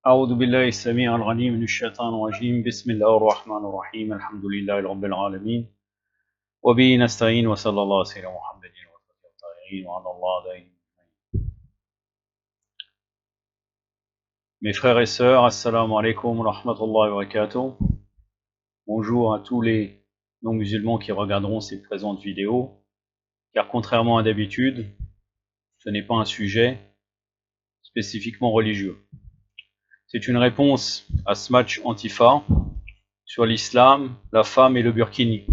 أعوذ بالله السميع العليم من الشيطان الرجيم بسم الله الرحمن الرحيم الحمد لله رب العالمين وبه نستعين وصلى الله على سيدنا محمد وعلى الطاهرين وعلى الله دائما. Mes frères et sœurs, assalamu alaikum wa rahmatullahi wa barakatuh. Bonjour à tous les non-musulmans qui regarderont ces présentes vidéos, car contrairement à d'habitude, ce n'est pas un sujet spécifiquement religieux. C'est une réponse à ce match Antifa sur l'islam, la femme et le burkini.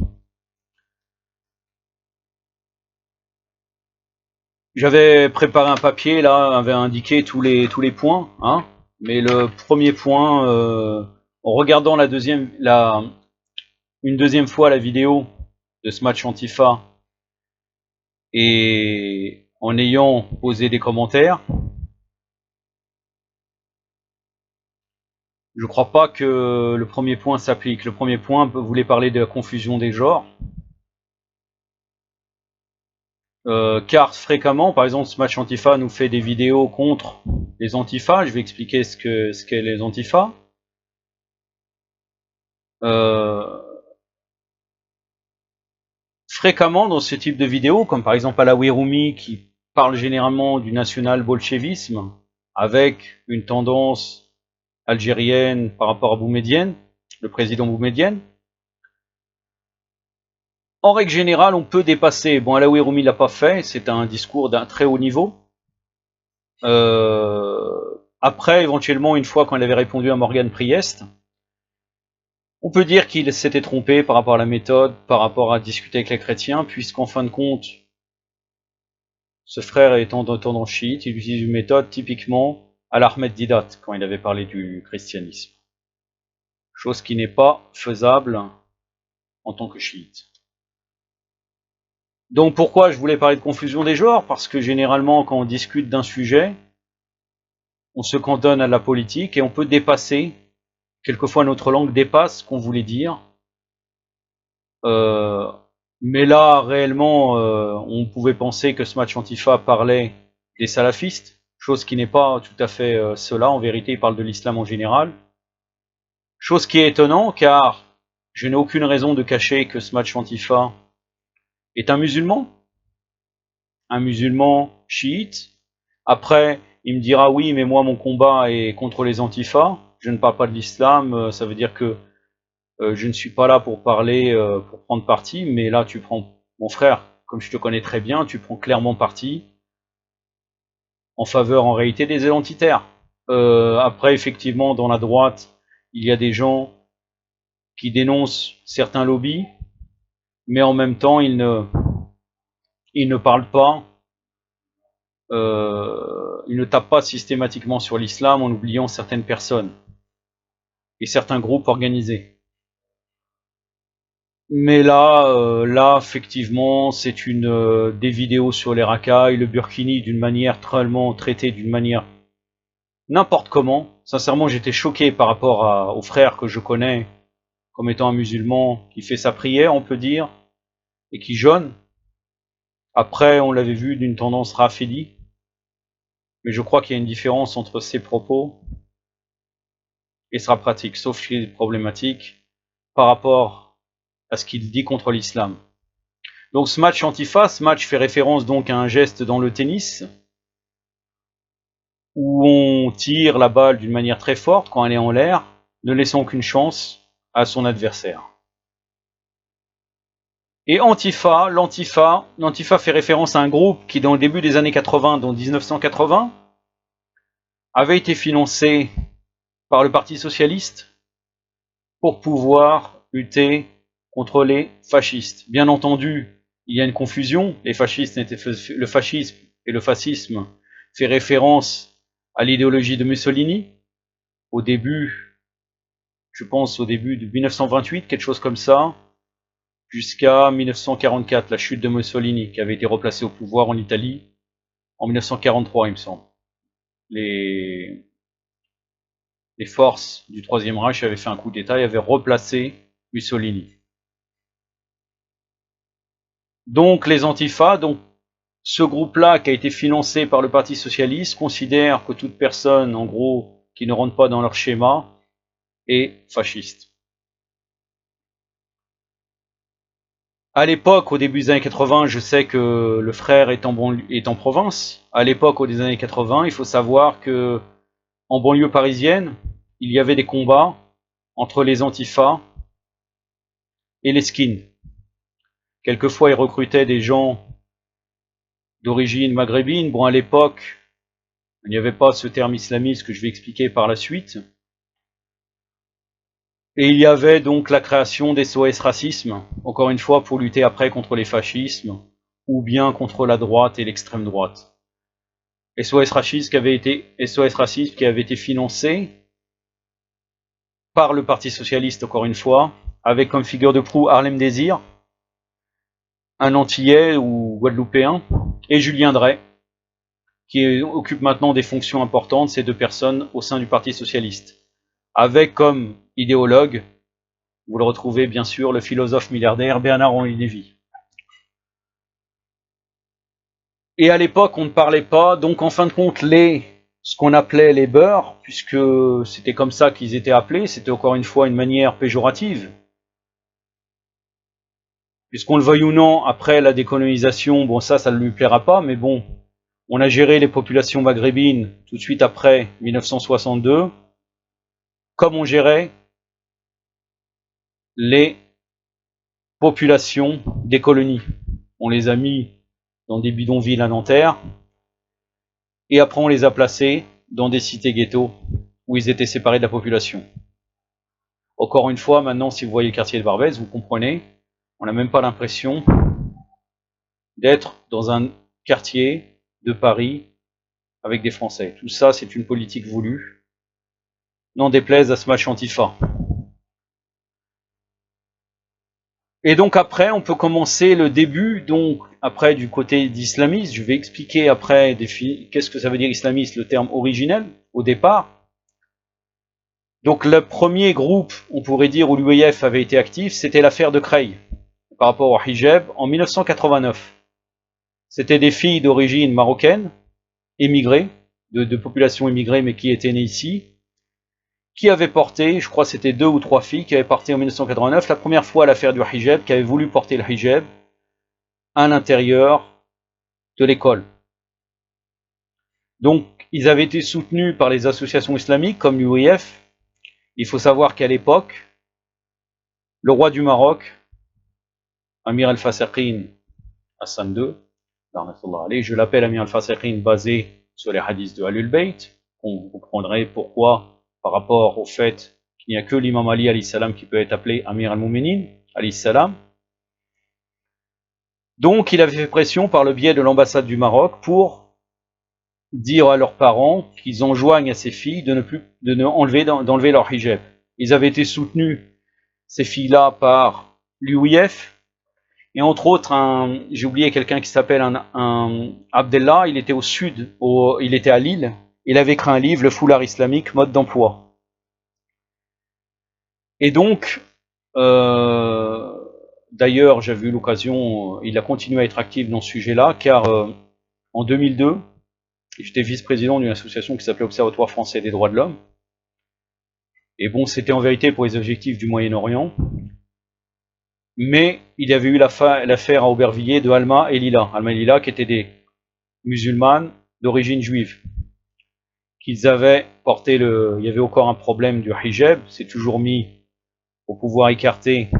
J'avais préparé un papier, là, avait indiqué tous les points, hein, mais le premier point, en regardant une deuxième fois la vidéo de ce match Antifa et en ayant posé des commentaires, je crois pas que le premier point s'applique. Le premier point voulait parler de la confusion des genres. Car fréquemment, par exemple, ce match Antifa nous fait des vidéos contre les Antifa. Je vais expliquer ce qu'est les Antifa. Fréquemment dans ce type de vidéos, comme par exemple Alaoui Roumi qui parle généralement du national-bolchevisme avec une tendance algérienne par rapport à Boumedienne, le président Boumedienne. En règle générale, on peut dépasser. Bon, Alaoui Roumi l'a pas fait, c'est un discours d'un très haut niveau. Après, éventuellement, une fois qu'on avait répondu à Morgan Priest, on peut dire qu'il s'était trompé par rapport à la méthode, par rapport à discuter avec les chrétiens, puisqu'en fin de compte, ce frère étant de tendance chiite, il utilise une méthode typiquement à l'Ahmed Didat, quand il avait parlé du christianisme. Chose qui n'est pas faisable en tant que chiite. Donc pourquoi je voulais parler de confusion des genres? Parce que généralement, quand on discute d'un sujet, on se cantonne à la politique et on peut dépasser, quelquefois notre langue dépasse ce qu'on voulait dire. Mais là, réellement, on pouvait penser que ce match Antifa parlait des salafistes, chose qui n'est pas tout à fait cela. En vérité, il parle de l'islam en général. Chose qui est étonnant, car je n'ai aucune raison de cacher que ce match Antifa est un musulman chiite. Après, il me dira oui, mais moi mon combat est contre les Antifa. Je ne parle pas de l'islam, ça veut dire que je ne suis pas là pour parler, pour prendre parti, mais là tu prends, mon frère, comme je te connais très bien, tu prends clairement parti en faveur en réalité des identitaires. Après, effectivement, dans la droite, il y a des gens qui dénoncent certains lobbies, mais en même temps, ils ne parlent pas, ils ne tapent pas systématiquement sur l'islam en oubliant certaines personnes et certains groupes organisés. Mais là, effectivement, c'est des vidéos sur les racailles, le burkini d'une manière tellement traitée d'une manière n'importe comment. Sincèrement, j'étais choqué par rapport au frère que je connais comme étant un musulman qui fait sa prière, on peut dire, et qui jeûne. Après, on l'avait vu d'une tendance rafidi, mais je crois qu'il y a une différence entre ses propos et sa pratique, sauf qu'il est problématique par rapport à ce qu'il dit contre l'islam. Donc ce match Antifa, ce match fait référence donc à un geste dans le tennis, où on tire la balle d'une manière très forte quand elle est en l'air, ne laissant aucune chance à son adversaire. Et l'Antifa fait référence à un groupe qui, dans le début des années 80, dans 1980, avait été financé par le Parti Socialiste pour pouvoir lutter contre les fascistes. Bien entendu, il y a une confusion. Le fascisme et le fascisme fait référence à l'idéologie de Mussolini, je pense au début de 1928, quelque chose comme ça, jusqu'à 1944, la chute de Mussolini, qui avait été replacé au pouvoir en Italie en 1943, il me semble. Les forces du Troisième Reich avaient fait un coup d'État et avaient replacé Mussolini. Donc les Antifa, donc ce groupe-là qui a été financé par le Parti Socialiste, considère que toute personne, en gros, qui ne rentrent pas dans leur schéma est fasciste. À l'époque, au début des années 80, je sais que le frère est en province. À l'époque, au début des années 80, il faut savoir que en banlieue parisienne, il y avait des combats entre les antifas et les skins. Quelquefois, ils recrutaient des gens d'origine maghrébine. Bon, à l'époque, il n'y avait pas ce terme islamiste que je vais expliquer par la suite. Et il y avait donc la création des SOS Racisme, encore une fois pour lutter après contre les fascismes, ou bien contre la droite et l'extrême droite. SOS Racisme qui avait été financé par le Parti Socialiste, encore une fois, avec comme figure de proue Harlem Désir, un Antillais ou Guadeloupéen, et Julien Drey, qui occupe maintenant des fonctions importantes, ces deux personnes, au sein du Parti Socialiste. Avec comme idéologue, vous le retrouvez bien sûr, le philosophe milliardaire Bernard-Henri Lévy. Et à l'époque, on ne parlait pas, donc en fin de compte, ce qu'on appelait les beurs, puisque c'était comme ça qu'ils étaient appelés, c'était encore une fois une manière péjorative. Puisqu'on le veuille ou non, après la décolonisation, bon ça ne lui plaira pas, mais bon, on a géré les populations maghrébines tout de suite après 1962, comme on gérait les populations des colonies. On les a mis dans des bidonvilles à Nanterre, et après on les a placés dans des cités ghettos où ils étaient séparés de la population. Encore une fois, maintenant, si vous voyez le quartier de Barbès, vous comprenez, on n'a même pas l'impression d'être dans un quartier de Paris avec des Français. Tout ça, c'est une politique voulue, n'en déplaise à Smash Antifa. Et donc après, on peut commencer le début, donc après du côté d'islamiste, je vais expliquer après qu'est-ce que ça veut dire islamiste, le terme originel, au départ. Donc le premier groupe, on pourrait dire, où l'UEF avait été actif, c'était l'affaire de Creil, par rapport au hijab, en 1989. C'était des filles d'origine marocaine, émigrées, de population immigrée, mais qui étaient nées ici, qui avaient porté, je crois que c'était 2 ou 3 filles, qui avaient porté en 1989, la première fois l'affaire du hijab, qui avaient voulu porter le hijab à l'intérieur de l'école. Donc, ils avaient été soutenus par les associations islamiques, comme l'UEF. Il faut savoir qu'à l'époque, le roi du Maroc, Amir al-Fasaqin Hassan II, je l'appelle Amir al-Fasaqin basé sur les hadiths de Ahlul Bayt, vous comprendrez pourquoi, par rapport au fait qu'il n'y a que l'imam Ali alayhi salam qui peut être appelé Amir al-Mouminin alayhi salam. Donc il avait fait pression par le biais de l'ambassade du Maroc pour dire à leurs parents qu'ils enjoignent à ces filles d'enlever leur hijab. Ils avaient été soutenus, ces filles-là, par l'UIF, et entre autres, j'ai oublié quelqu'un qui s'appelle un Abdellah, il était au sud, il était à Lille, il avait écrit un livre, Le foulard islamique, mode d'emploi. Et donc, d'ailleurs, j'avais eu l'occasion, il a continué à être actif dans ce sujet-là, car en 2002, j'étais vice-président d'une association qui s'appelait Observatoire français des droits de l'homme. Et bon, c'était en vérité pour les objectifs du Moyen-Orient. Mais il y avait eu l'affaire à Aubervilliers de Alma et Lila. Alma et Lila qui étaient des musulmanes d'origine juive. Qu'ils avaient porté il y avait encore un problème du hijab, c'est toujours mis pour pouvoir écarter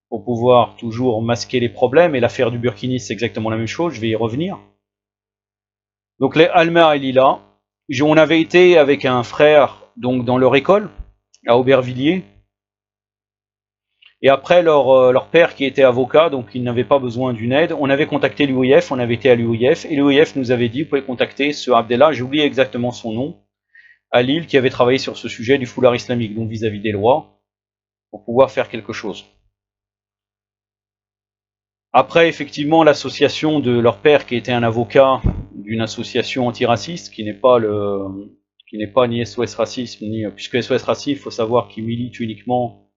pour pouvoir toujours masquer les problèmes, et l'affaire du burkini c'est exactement la même chose, je vais y revenir. Donc les Alma et Lila, on avait été avec un frère donc dans leur école, à Aubervilliers, et après leur père qui était avocat, donc il n'avait pas besoin d'une aide, on avait contacté l'UIF, on avait été à l'UIF, et l'UIF nous avait dit, vous pouvez contacter ce Abdellah, j'ai oublié exactement son nom, à Lille, qui avait travaillé sur ce sujet du foulard islamique, donc vis-à-vis des lois, pour pouvoir faire quelque chose. Après, effectivement, l'association de leur père, qui était un avocat d'une association antiraciste, qui n'est pas ni SOS Racisme, puisque SOS Racisme, il faut savoir qu'il milite uniquement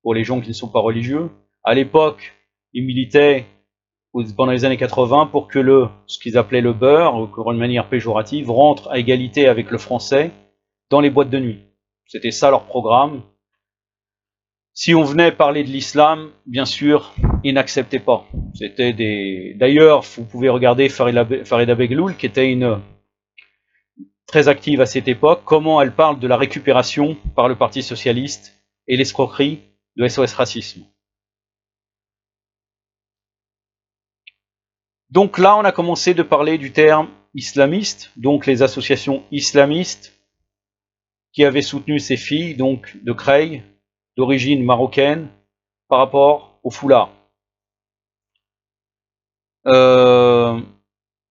pour les gens qui ne sont pas religieux. À l'époque, il militait pendant les années 80 pour que ce qu'ils appelaient le beurre, ou de manière péjorative, rentre à égalité avec le français dans les boîtes de nuit. C'était ça leur programme. Si on venait parler de l'islam, bien sûr, ils n'acceptaient pas. C'était des. D'ailleurs, vous pouvez regarder Farida Begloul, qui était une très active à cette époque, comment elle parle de la récupération par le Parti socialiste et l'escroquerie de SOS Racisme. Donc là, on a commencé de parler du terme islamiste, donc les associations islamistes qui avaient soutenu ces filles, donc de Creil, d'origine marocaine, par rapport au foulard.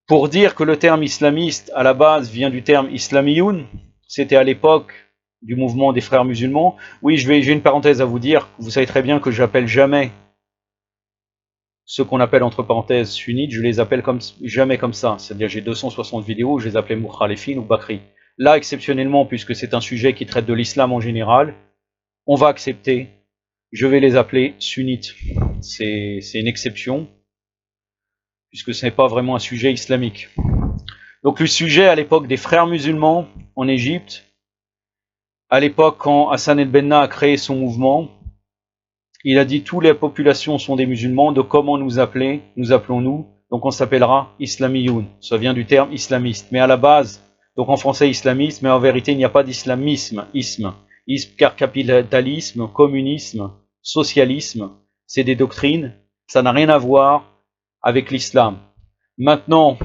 Pour dire que le terme islamiste, à la base, vient du terme islamiyoun, c'était à l'époque du mouvement des frères musulmans. Oui, j'ai une parenthèse à vous dire, vous savez très bien que j'appelle jamais ceux qu'on appelle entre parenthèses sunnites, je les appelle jamais comme ça. C'est-à-dire j'ai 260 vidéos, je les appelais Mukhalifin ou Bakri. Là, exceptionnellement, puisque c'est un sujet qui traite de l'islam en général, on va accepter, je vais les appeler sunnites. C'est une exception, puisque ce n'est pas vraiment un sujet islamique. Donc le sujet à l'époque des frères musulmans en Égypte, à l'époque quand Hassan el-Benna a créé son mouvement, il a dit toutes les populations sont des musulmans, de comment nous appeler, nous appelons-nous, donc on s'appellera islamiyoun, ça vient du terme islamiste, mais à la base, donc en français islamiste, mais en vérité il n'y a pas d'islamisme, isme, car capitalisme, communisme, socialisme, c'est des doctrines, ça n'a rien à voir avec l'islam. Maintenant,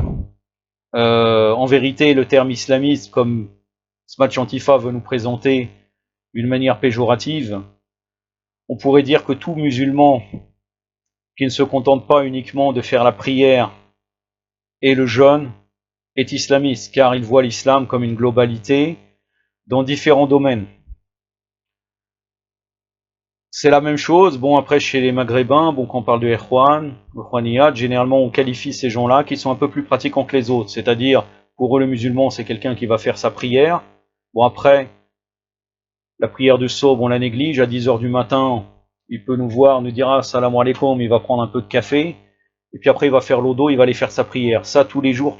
en vérité, le terme islamiste, comme Smatch Antifa veut nous présenter d'une manière péjorative, on pourrait dire que tout musulman qui ne se contente pas uniquement de faire la prière et le jeûne est islamiste, car il voit l'islam comme une globalité dans différents domaines. C'est la même chose, bon après chez les maghrébins, bon quand on parle de Ikhwan, Ikhwaniyat, généralement on qualifie ces gens-là qui sont un peu plus pratiquants que les autres, c'est-à-dire pour eux le musulman c'est quelqu'un qui va faire sa prière, bon après la prière de Saub on la néglige, à 10h du matin il peut nous voir, nous dira salam alaikum, il va prendre un peu de café, et puis après il va faire l'odo, il va aller faire sa prière, ça tous les jours,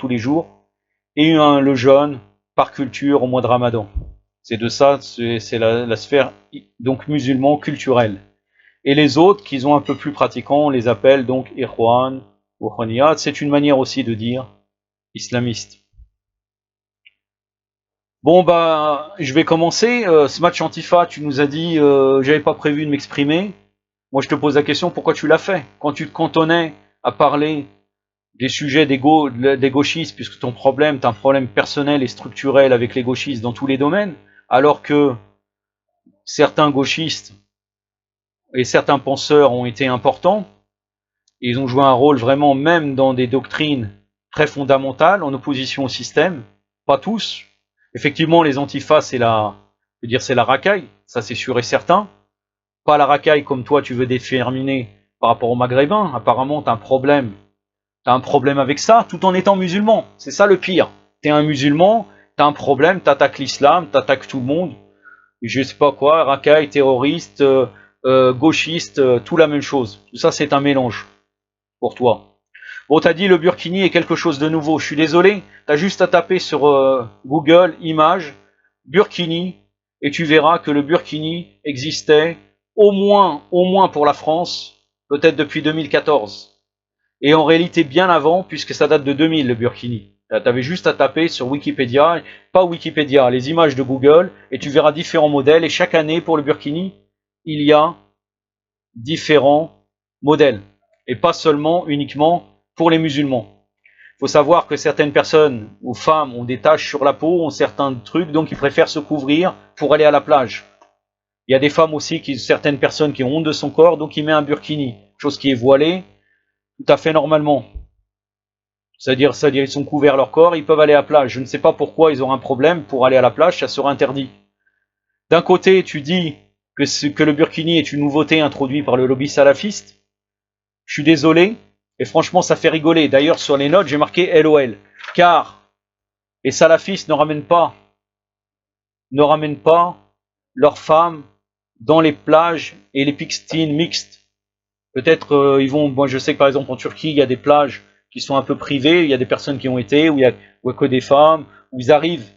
et le jeûne par culture au mois de Ramadan. C'est de ça, c'est la sphère donc musulman culturelle. Et les autres, qui sont un peu plus pratiquants, on les appelle donc Ikhwan ou Khaniyat. C'est une manière aussi de dire islamiste. Bon bah, je vais commencer. Ce match Antifa, tu nous as dit, j'avais pas prévu de m'exprimer. Moi, je te pose la question, pourquoi tu l'as fait? Quand tu te cantonnais à parler des sujets des gauchistes, puisque ton problème, t'as un problème personnel et structurel avec les gauchistes dans tous les domaines, alors que certains gauchistes et certains penseurs ont été importants, ils ont joué un rôle vraiment même dans des doctrines très fondamentales en opposition au système, pas tous. Effectivement, les antifas, c'est la racaille, ça c'est sûr et certain. Pas la racaille comme toi tu veux déterminer par rapport aux maghrébins. Apparemment, t'as un problème avec ça, tout en étant musulman. C'est ça le pire. T'es un musulman, t'as un problème, t'attaques l'islam, t'attaques tout le monde. Je sais pas quoi, racaille, terroriste, gauchiste, tout la même chose. Tout ça, c'est un mélange pour toi. Bon, t'as dit le burkini est quelque chose de nouveau. Je suis désolé, t'as juste à taper sur Google, images, burkini, et tu verras que le burkini existait au moins pour la France, peut-être depuis 2014. Et en réalité bien avant, puisque ça date de 2000 le burkini. T'avais juste à taper sur Wikipédia, pas Wikipédia, les images de Google, et tu verras différents modèles, et chaque année pour le burkini, il y a différents modèles, et pas seulement uniquement pour les musulmans. Il faut savoir que certaines personnes ou femmes ont des taches sur la peau, ont certains trucs, donc ils préfèrent se couvrir pour aller à la plage. Il y a des femmes aussi, certaines personnes qui ont honte de son corps, donc ils mettent un burkini, chose qui est voilée, tout à fait normalement. C'est-à-dire ils sont couverts leur corps, ils peuvent aller à la plage. Je ne sais pas pourquoi ils ont un problème pour aller à la plage, ça sera interdit. D'un côté, tu dis que le burkini est une nouveauté introduite par le lobby salafiste. Je suis désolé, et franchement ça fait rigoler. D'ailleurs sur les notes j'ai marqué LOL, car les salafistes ne ramènent pas leurs femmes dans les plages et les piscines mixtes. Peut-être ils vont. Moi, je sais que par exemple en Turquie, il y a des plages qui sont un peu privées. Il y a des personnes qui ont été où il y a que des femmes, où ils arrivent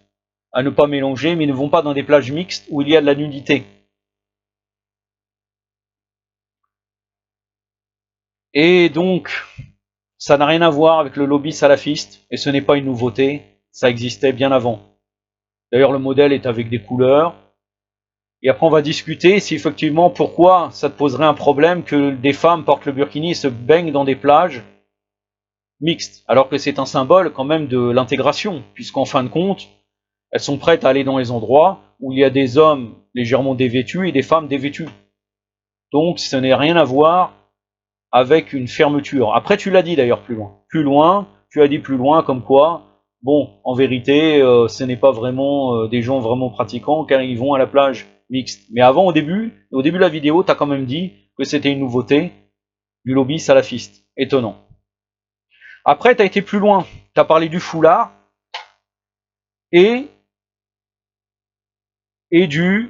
à ne pas mélanger, mais ils ne vont pas dans des plages mixtes où il y a de la nudité. Et donc, ça n'a rien à voir avec le lobby salafiste, et ce n'est pas une nouveauté. Ça existait bien avant. D'ailleurs, le modèle est avec des couleurs. Et après, on va discuter si effectivement, pourquoi ça te poserait un problème que des femmes portent le burkini et se baignent dans des plages mixtes, alors que c'est un symbole quand même de l'intégration, puisqu'en fin de compte, elles sont prêtes à aller dans les endroits où il y a des hommes légèrement dévêtus et des femmes dévêtues. Donc, ça n'a rien à voir avec une fermeture. Après, tu l'as dit d'ailleurs plus loin. Plus loin, tu as dit plus loin comme quoi, bon, en vérité, ce n'est pas vraiment des gens vraiment pratiquants car ils vont à la plage mixte. Mais avant, au début de la vidéo, tu as quand même dit que c'était une nouveauté du lobby salafiste. Étonnant. Après, tu as été plus loin. Tu as parlé du foulard et, et du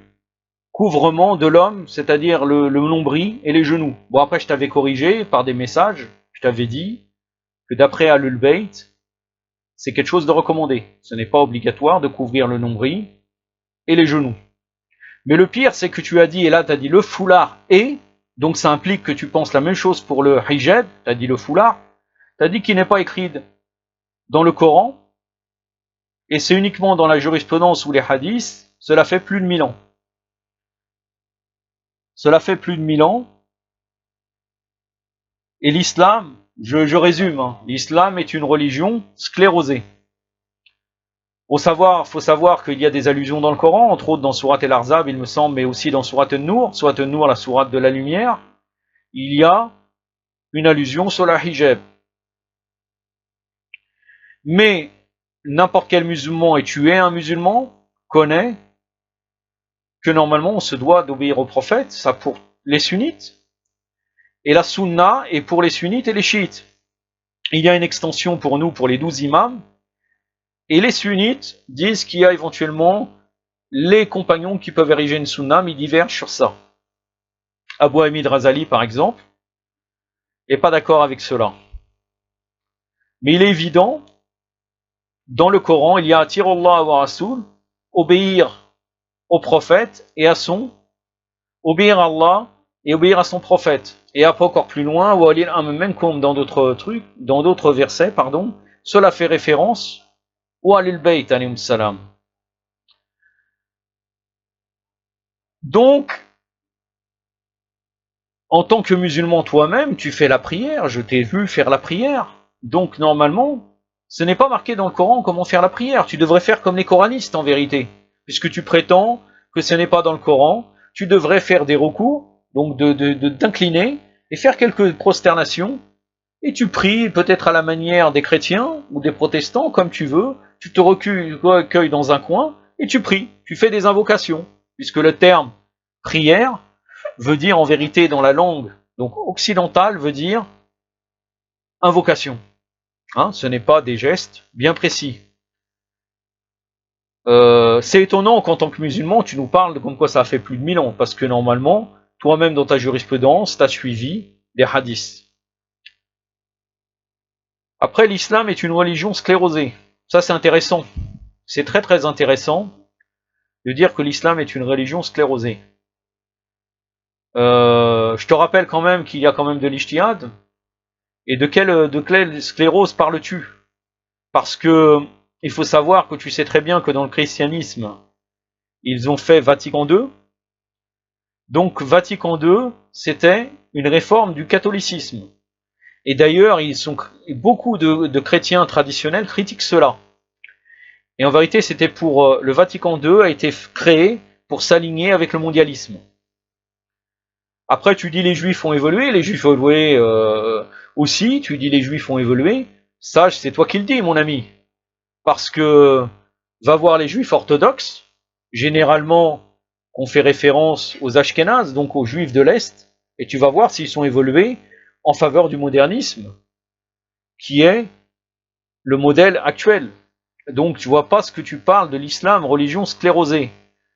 couvrement de l'homme, c'est-à-dire le nombril et les genoux. Bon, après, je t'avais corrigé par des messages. Je t'avais dit que d'après Ahlul Bayt, c'est quelque chose de recommandé. Ce n'est pas obligatoire de couvrir le nombril et les genoux. Mais le pire, c'est que tu as dit, et là tu as dit le foulard et, donc ça implique que tu penses la même chose pour le hijab, tu as dit le foulard, tu as dit qu'il n'est pas écrit dans le Coran, et c'est uniquement dans la jurisprudence ou les hadiths, cela fait plus de 1000 ans. Cela fait plus de 1000 ans, et l'islam, je résume, hein, l'islam est une religion sclérosée. Faut savoir qu'il y a des allusions dans le Coran, entre autres dans Surat El-Ahzab, il me semble, mais aussi dans Surat An-Nur, Surat An-Nur, la Surat de la lumière, il y a une allusion sur la hijab. Mais n'importe quel musulman, et tu es un musulman, connaît que normalement on se doit d'obéir au prophète, ça pour les sunnites, et la sunna est pour les sunnites et les chiites. Il y a une extension pour nous, pour les 12 imams, et les sunnites disent qu'il y a éventuellement les compagnons qui peuvent ériger une sunna, mais ils divergent sur ça. Abu Hamid Razali, par exemple, n'est pas d'accord avec cela. Mais il est évident, dans le Coran, il y a Atirullah wa Rasoul, obéir au prophète et à son, obéir à Allah et obéir à son prophète. Et après encore plus loin, même comme dans d'autres trucs, dans d'autres versets, pardon, cela fait référence au Ahlul Bayt alayhim salam. Donc, en tant que musulman toi-même, tu fais la prière, je t'ai vu faire la prière. Donc normalement, ce n'est pas marqué dans le Coran comment faire la prière. Tu devrais faire comme les coranistes en vérité. Puisque tu prétends que ce n'est pas dans le Coran, tu devrais faire des recours, donc t'incliner et faire quelques prosternations. Et tu pries peut-être à la manière des chrétiens ou des protestants, comme tu veux. Tu te recueilles dans un coin et tu pries. Tu fais des invocations. Puisque le terme prière veut dire en vérité dans la langue donc occidentale veut dire invocation. Hein, ce n'est pas des gestes bien précis. C'est étonnant qu'en tant que musulman, tu nous parles de comme quoi ça a fait plus de 1000 ans, parce que normalement, toi-même dans ta jurisprudence, tu as suivi des hadiths. Après, l'islam est une religion sclérosée. Ça, c'est intéressant. C'est très très intéressant de dire que l'islam est une religion sclérosée. Je te rappelle quand même qu'il y a quand même de l'ijtihad. Et de quelle sclérose parles-tu? Parce que il faut savoir que tu sais très bien que dans le christianisme, ils ont fait Vatican II. Donc Vatican II, c'était une réforme du catholicisme. Et d'ailleurs, beaucoup de chrétiens traditionnels critiquent cela. Et en vérité, c'était pour le Vatican II a été créé pour s'aligner avec le mondialisme. Après, tu dis les juifs ont évolué, les juifs ont évolué aussi, tu dis les juifs ont évolué. Ça, c'est toi qui le dis, mon ami. Parce que va voir les juifs orthodoxes, généralement, on fait référence aux Ashkénazes, donc aux juifs de l'Est, et tu vas voir s'ils sont évolués en faveur du modernisme, qui est le modèle actuel. Donc tu vois pas ce que tu parles de l'islam, religion sclérosée.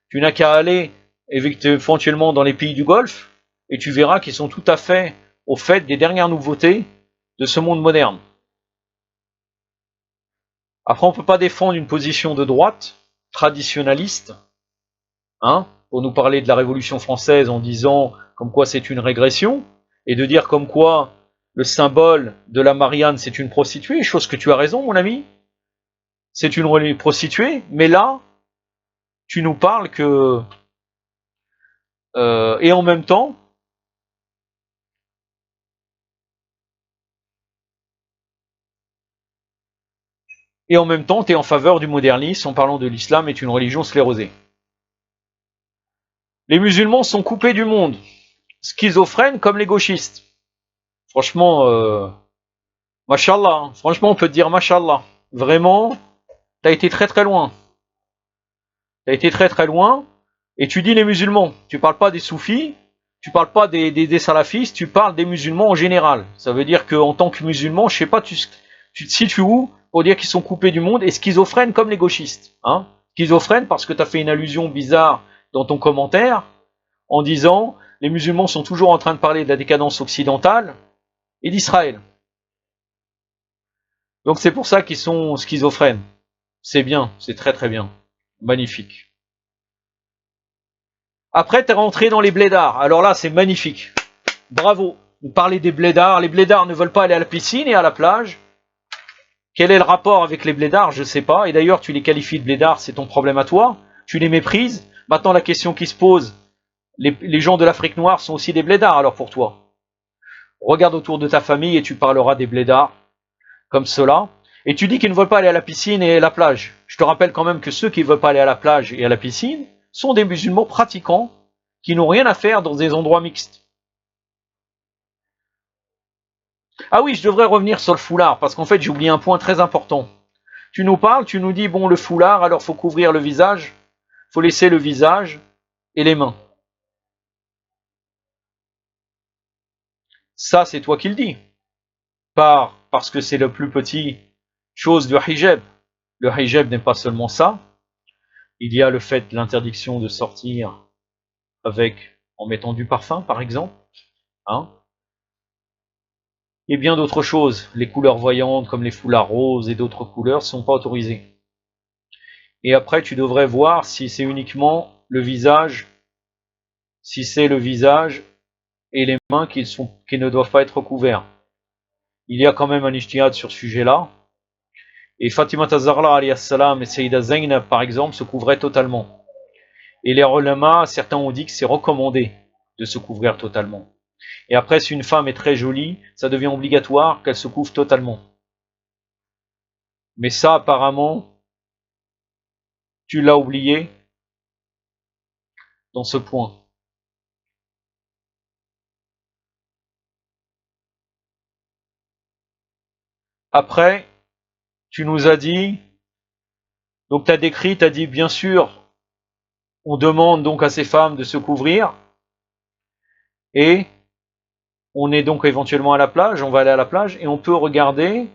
Tu n'as qu'à aller éventuellement dans les pays du Golfe, et tu verras qu'ils sont tout à fait au fait des dernières nouveautés de ce monde moderne. Après, on ne peut pas défendre une position de droite, traditionnaliste, pour nous parler de la Révolution française en disant comme quoi c'est une régression, et de dire comme quoi le symbole de la Marianne c'est une prostituée, chose que tu as raison mon ami, c'est une prostituée, mais là, tu nous parles que... et en même temps, tu es en faveur du modernisme en parlant de l'islam est une religion sclérosée. Les musulmans sont coupés du monde, schizophrènes comme les gauchistes. Franchement, mashallah, franchement on peut te dire mashallah. Vraiment, t'as été très très loin. T'as été très très loin, et tu dis les musulmans. Tu parles pas des soufis, tu parles pas des salafistes, tu parles des musulmans en général. Ça veut dire qu'en tant que musulman, je sais pas, tu te situes où pour dire qu'ils sont coupés du monde et schizophrènes comme les gauchistes. Schizophrènes parce que tu as fait une allusion bizarre dans ton commentaire en disant les musulmans sont toujours en train de parler de la décadence occidentale et d'Israël. Donc c'est pour ça qu'ils sont schizophrènes. C'est bien, c'est très très bien. Magnifique. Après, tu es rentré dans les blédards. Alors là, c'est magnifique. Bravo. Vous parlez des blédards. Les blédards ne veulent pas aller à la piscine et à la plage. Quel est le rapport avec les blédards? Je ne sais pas. Et d'ailleurs, tu les qualifies de blédards, c'est ton problème à toi. Tu les méprises. Maintenant, la question qui se pose, les gens de l'Afrique noire sont aussi des blédards alors pour toi. Regarde autour de ta famille et tu parleras des blédards comme cela. Et tu dis qu'ils ne veulent pas aller à la piscine et à la plage. Je te rappelle quand même que ceux qui ne veulent pas aller à la plage et à la piscine sont des musulmans pratiquants qui n'ont rien à faire dans des endroits mixtes. Ah oui, je devrais revenir sur le foulard, parce qu'en fait j'ai oublié un point très important. Tu nous parles, tu nous dis, bon, le foulard, alors faut couvrir le visage, faut laisser le visage et les mains. Ça, c'est toi qui le dis. Parce que c'est le plus petit chose du hijab. Le hijab n'est pas seulement ça. Il y a le fait de l'interdiction de sortir en mettant du parfum, par exemple. Et bien d'autres choses. Les couleurs voyantes, comme les foulards roses et d'autres couleurs, ne sont pas autorisées. Et après, tu devrais voir si c'est uniquement le visage, si c'est le visage et les mains qui ne doivent pas être couverts. Il y a quand même un ijtihad sur ce sujet-là. Et Fatima Tazarla alayhi salam et Sayyida Zainab, par exemple, se couvraient totalement. Et les ulama, certains ont dit que c'est recommandé de se couvrir totalement. Et après, si une femme est très jolie, ça devient obligatoire qu'elle se couvre totalement. Mais ça, apparemment, tu l'as oublié dans ce point. Après, tu nous as dit, donc tu as décrit, tu as dit, bien sûr, on demande donc à ces femmes de se couvrir, et on est donc éventuellement à la plage, on va aller à la plage, et on peut regarder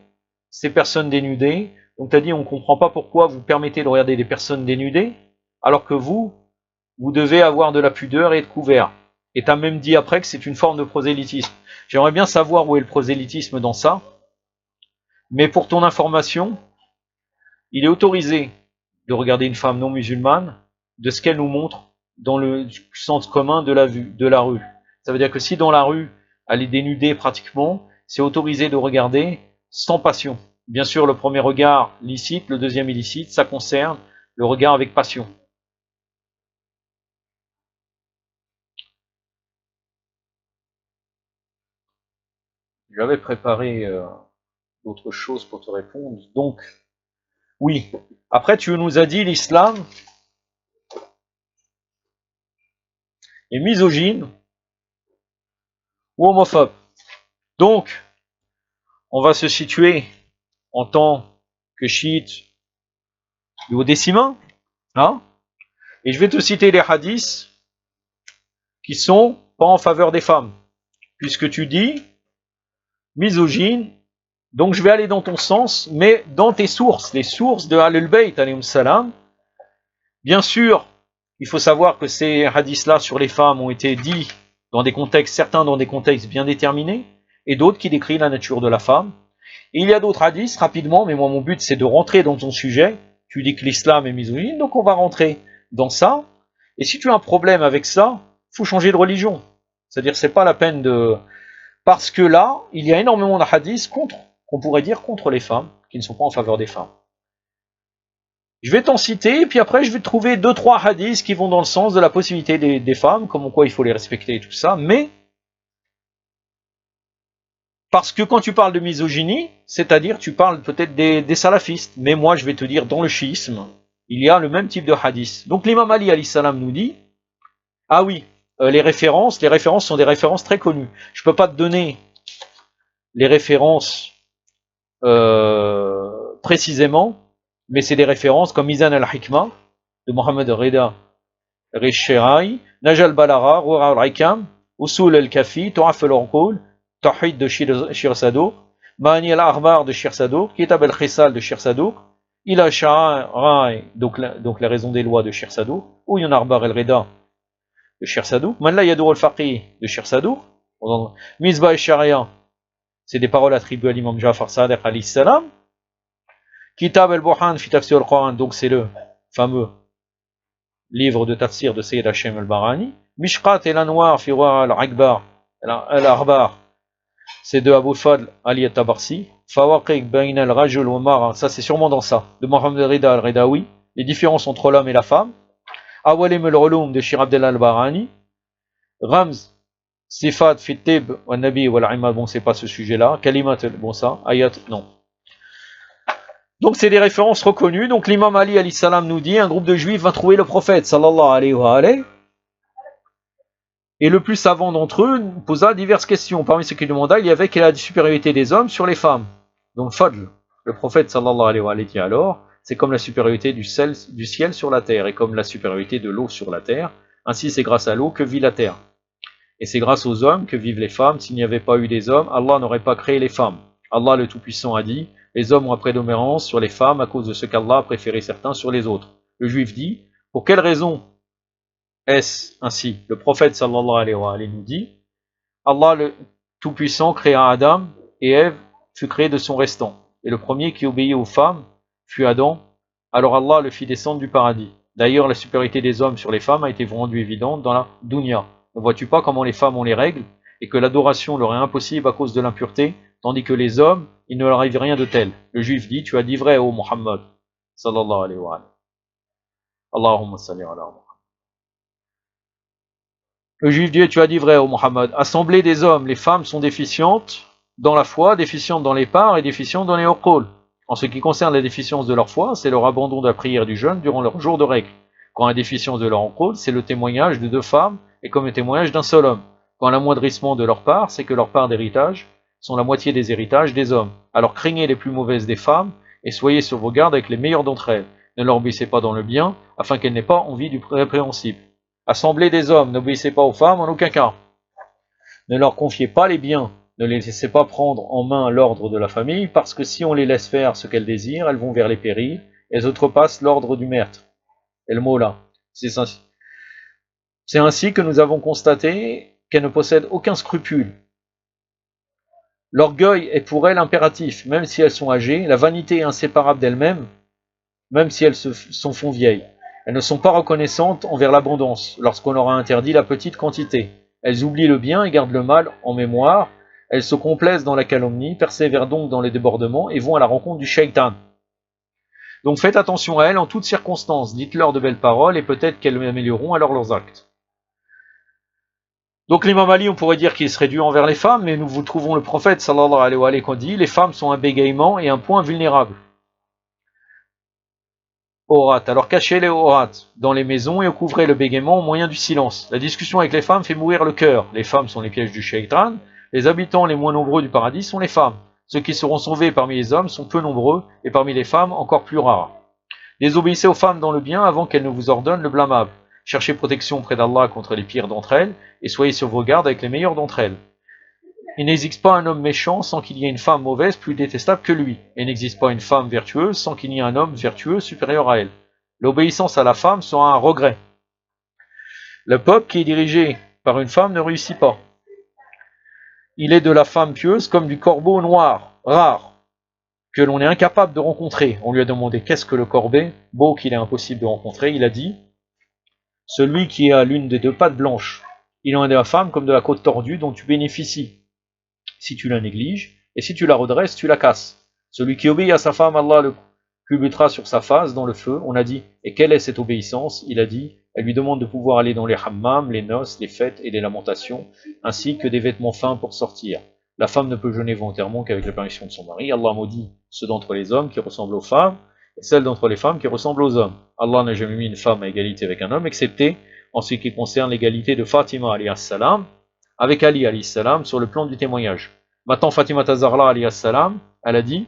ces personnes dénudées. Donc tu as dit, on ne comprend pas pourquoi vous permettez de regarder des personnes dénudées, alors que vous devez avoir de la pudeur et être couvert. Et tu as même dit après que c'est une forme de prosélytisme. J'aimerais bien savoir où est le prosélytisme dans ça, mais pour ton information, il est autorisé de regarder une femme non musulmane de ce qu'elle nous montre dans le sens commun de la rue. Ça veut dire que si dans la rue, elle est dénudée pratiquement, c'est autorisé de regarder sans passion. Bien sûr, le premier regard licite, le deuxième illicite, ça concerne le regard avec passion. J'avais préparé d'autres choses pour te répondre. Donc, oui. Après, tu nous as dit l'islam est misogyne ou homophobe. Donc, on va se situer en tant que chiite duodécimain, et je vais te citer les hadiths qui sont pas en faveur des femmes, puisque tu dis misogyne, donc je vais aller dans ton sens, mais dans tes sources, les sources de Ahlul Bayt, alayhim salam. Bien sûr, il faut savoir que ces hadiths-là sur les femmes ont été dits dans des contextes, certains dans des contextes bien déterminés, et d'autres qui décrivent la nature de la femme. Et il y a d'autres hadiths, rapidement, mais moi mon but c'est de rentrer dans ton sujet. Tu dis que l'islam est misogyne, donc on va rentrer dans ça. Et si tu as un problème avec ça, faut changer de religion. C'est-à-dire c'est pas la peine de... Parce que là, il y a énormément de hadiths contre, qu'on pourrait dire contre les femmes, qui ne sont pas en faveur des femmes. Je vais t'en citer, et puis après je vais te trouver 2-3 hadiths qui vont dans le sens de la possibilité des femmes, comme quoi il faut les respecter et tout ça, mais parce que quand tu parles de misogynie, c'est-à-dire tu parles peut-être des salafistes, mais moi je vais te dire dans le chiisme, il y a le même type de hadith. Donc l'imam Ali alayhi salam nous dit, ah oui, les références sont des références très connues. Je peux pas te donner les références précisément, mais c'est des références comme Mizan al-Hikmah de Mohamed Rida Rishirai, Najal Balara, Rura al-Rikam, Usul al-Kafi, Tu'af al-Urqul, Tawhid de Shir Sadouk, Ma'ani al-Akhbar de Shir Sadouk, Kitab al-Khisal de Shir Sadouk, Ila Sha'ai, donc la raison des lois de Shir Sadouk, ou Yonarbar al-Rida de Shir Sadouk, Man la Yadur al-Faqih de Shir Sadouk, Mizbah al-Sharia, c'est des paroles attribuées à l'imam Ja'far Sadiq alayhi salam, Kitab al-Buhan fi tafsir al-Quran, donc c'est le fameux livre de tafsir de Sayyid Hashem al-Barani, Mishqat el-Anwar fi Wa al-Akbar, al-Akhbar, c'est de Abu Fadl Ali al-Tabarsi, Fawaqiq bain al-Rajul wa Mara, ça c'est sûrement dans ça, de Mohamed Rida al-Ridawi, les différences entre l'homme et la femme, Awalim al-Ulum de Shir Abdel al-Barani, Ramz, Sifat fi Tib wa Nabi wa al-Imad, bon c'est pas ce sujet-là, Kalimat, bon ça, Ayat, non. Donc c'est des références reconnues. Donc l'imam Ali alayhi salam nous dit, un groupe de juifs va trouver le prophète sallallahu alayhi wa alayhi, et le plus savant d'entre eux posa diverses questions. Parmi ceux qui demanda, il y avait quelle est la supériorité des hommes sur les femmes. Donc Fadl, le prophète sallallahu alayhi wa alayhi dit alors, c'est comme la supériorité du ciel sur la terre, et comme la supériorité de l'eau sur la terre, ainsi c'est grâce à l'eau que vit la terre. Et c'est grâce aux hommes que vivent les femmes. S'il n'y avait pas eu des hommes, Allah n'aurait pas créé les femmes. Allah le Tout-Puissant a dit, les hommes ont la prédominance sur les femmes à cause de ce qu'Allah a préféré certains sur les autres. Le juif dit, pour quelle raison est-ce ainsi? Le prophète sallallahu alayhi wa alayhi nous dit, Allah le Tout-Puissant créa Adam et Ève fut créé de son restant. Et le premier qui obéit aux femmes fut Adam, alors Allah le fit descendre du paradis. D'ailleurs, la supériorité des hommes sur les femmes a été rendue évidente dans la dunya. Ne vois-tu pas comment les femmes ont les règles et que l'adoration leur est impossible à cause de l'impureté, tandis que les hommes, il ne leur arrive rien de tel. Le juif dit, tu as dit vrai, ô Muhammad, sallallahu alayhi wa alayhi. Allahumma salli ala Muhammad. Le juif dit, tu as dit vrai, ô Muhammad. Assemblée des hommes, les femmes sont déficientes dans la foi, déficientes dans les parts et déficientes dans les uqul. En ce qui concerne la déficience de leur foi, c'est leur abandon de la prière du jeûne durant leur jour de règle. Quand la déficience de leur uqul, c'est le témoignage de 2 femmes et comme le témoignage d'un seul homme. Quand l'amoindrissement de leur part, c'est que leur part d'héritage sont la moitié des héritages des hommes. Alors craignez les plus mauvaises des femmes, et soyez sur vos gardes avec les meilleures d'entre elles. Ne leur obéissez pas dans le bien, afin qu'elles n'aient pas envie du répréhensible. Assemblée des hommes, n'obéissez pas aux femmes en aucun cas. Ne leur confiez pas les biens, ne les laissez pas prendre en main l'ordre de la famille, parce que si on les laisse faire ce qu'elles désirent, elles vont vers les périls, et elles outrepassent l'ordre du maître. Et le mot là, c'est ainsi que nous avons constaté qu'elles ne possèdent aucun scrupule. L'orgueil est pour elles impératif, même si elles sont âgées, la vanité est inséparable d'elles-mêmes, même si elles s'en font vieilles. Elles ne sont pas reconnaissantes envers l'abondance, lorsqu'on leur a interdit la petite quantité. Elles oublient le bien et gardent le mal en mémoire, elles se complaisent dans la calomnie, persévèrent donc dans les débordements et vont à la rencontre du shaitan. Donc faites attention à elles en toutes circonstances, dites-leur de belles paroles et peut-être qu'elles amélioreront alors leurs actes. Donc l'imam Ali, on pourrait dire qu'il serait dû envers les femmes, mais nous vous trouvons le prophète sallallahu alayhi wa alayhi qui dit, les femmes sont un bégaiement et un point vulnérable. Aurat, alors cachez les aurat dans les maisons et couvrez le bégaiement au moyen du silence. La discussion avec les femmes fait mourir le cœur. Les femmes sont les pièges du shaitan, les habitants les moins nombreux du paradis sont les femmes. Ceux qui seront sauvés parmi les hommes sont peu nombreux et parmi les femmes encore plus rares. Désobéissez aux femmes dans le bien avant qu'elles ne vous ordonnent le blâmable. Cherchez protection près d'Allah contre les pires d'entre elles, et soyez sur vos gardes avec les meilleures d'entre elles. Il n'existe pas un homme méchant sans qu'il y ait une femme mauvaise plus détestable que lui, et il n'existe pas une femme vertueuse sans qu'il y ait un homme vertueux supérieur à elle. L'obéissance à la femme sera un regret. Le peuple qui est dirigé par une femme ne réussit pas. Il est de la femme pieuse comme du corbeau noir, rare, que l'on est incapable de rencontrer. On lui a demandé qu'est-ce que le corbeau qu'il est impossible de rencontrer. Il a dit, celui qui a l'une des deux pattes blanches. Il en est de la femme comme de la côte tordue dont tu bénéficies. Si tu la négliges, et si tu la redresses, tu la casses. Celui qui obéit à sa femme, Allah le culbutera sur sa face dans le feu. On a dit, et quelle est cette obéissance? Il a dit, elle lui demande de pouvoir aller dans les hammams, les noces, les fêtes et les lamentations, ainsi que des vêtements fins pour sortir. La femme ne peut jeûner volontairement qu'avec la permission de son mari. Allah maudit ceux d'entre les hommes qui ressemblent aux femmes, et celles d'entre les femmes qui ressemblent aux hommes. Allah n'a jamais mis une femme à égalité avec un homme, excepté en ce qui concerne l'égalité de Fatima alayhi salam avec Ali alayhi salam sur le plan du témoignage. Maintenant, Fatima Tazarla alayhi salam, elle a dit,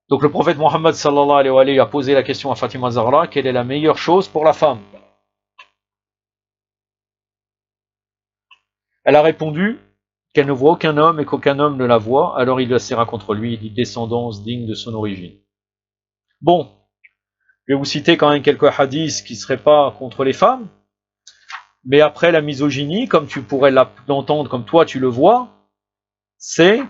donc le prophète Mohammed sallallahu alayhi wa alayhi a posé la question à Fatima Zahra, quelle est la meilleure chose pour la femme? Elle a répondu qu'elle ne voit aucun homme et qu'aucun homme ne la voit, alors il la serra contre lui et dit descendance digne de son origine. Bon, je vais vous citer quand même quelques hadiths qui ne seraient pas contre les femmes, mais après la misogynie, comme tu pourrais l'entendre, comme toi tu le vois, c'est